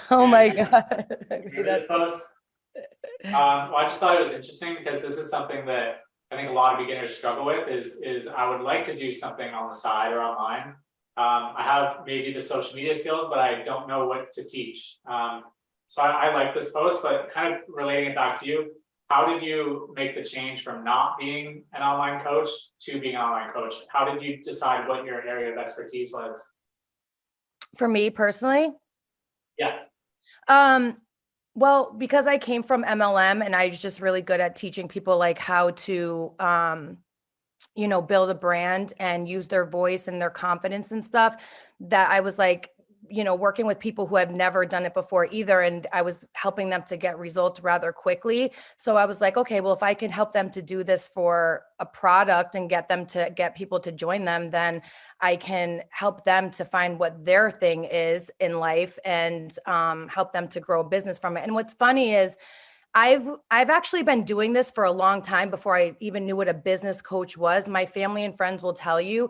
Oh my God. Remember this post? Well, I just thought it was interesting because this is something that I think a lot of beginners struggle with is I would like to do something on the side or online. I have maybe the social media skills, but I don't know what to teach. So I like this post, but kind of relating it back to you, how did you make the change from not being an online coach to being an online coach? How did you decide what your area of expertise was? For me personally? Yeah. Well, because I came from MLM and I was just really good at teaching people like how to, build a brand and use their voice and their confidence and stuff, that I was like, working with people who have never done it before either. And I was helping them to get results rather quickly. So I was like, okay, well, if I can help them to do this for a product and get people to join them, then I can help them to find what their thing is in life and help them to grow a business from it. And what's funny is I've actually been doing this for a long time before I even knew what a business coach was. My family and friends will tell you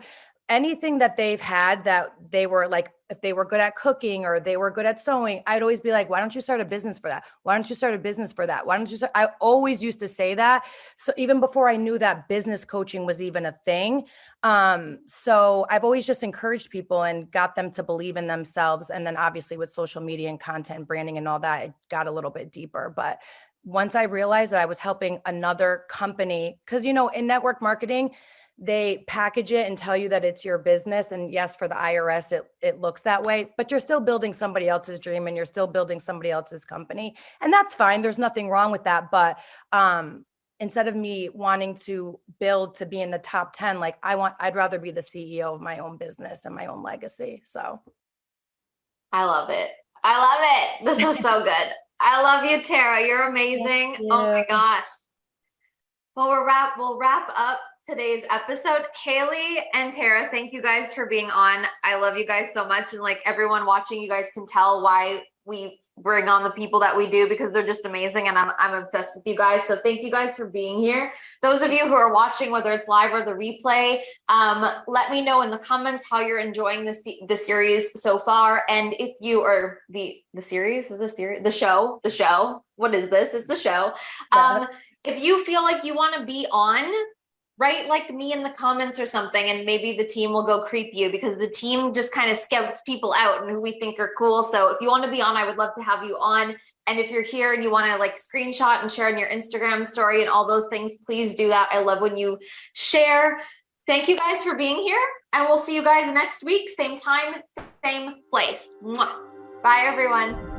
anything that they've had that they were like, if they were good at cooking or they were good at sewing, I'd always be like, why don't you start a business for that? Why don't you start a business for that? Why don't you start? I always used to say that. So even before I knew that business coaching was even a thing. So I've always just encouraged people and got them to believe in themselves. And then obviously with social media and content and branding and all that, it got a little bit deeper. But once I realized that I was helping another company, because, in network marketing, they package it and tell you that it's your business. And yes, for the IRS, it looks that way, but you're still building somebody else's dream and you're still building somebody else's company. And that's fine. There's nothing wrong with that. But instead of me wanting to build to be in the top 10, like I'd rather be the CEO of my own business and my own legacy. So. I love it. I love it. This is so good. I love you, Tara. You're amazing. Oh my gosh. Well, we'll wrap up today's episode. Haley and Tara, thank you guys for being on. I love you guys so much. And like everyone watching, you guys can tell why we bring on the people that we do, because they're just amazing. And I'm obsessed with you guys. So thank you guys for being here. Those of you who are watching, whether it's live or the replay, let me know in the comments how you're enjoying the series so far. And if you are the series is a series, the show, what is this? It's a show. If you feel like you want to be on, write like me in the comments or something, and maybe the team will go creep you, because the team just kind of scouts people out and who we think are cool. So if you want to be on, I would love to have you on. And if you're here and you want to like screenshot and share in your Instagram story and all those things, please do that. I love when you share. Thank you guys for being here, and we'll see you guys next week. Same time, same place. Mwah. Bye, everyone.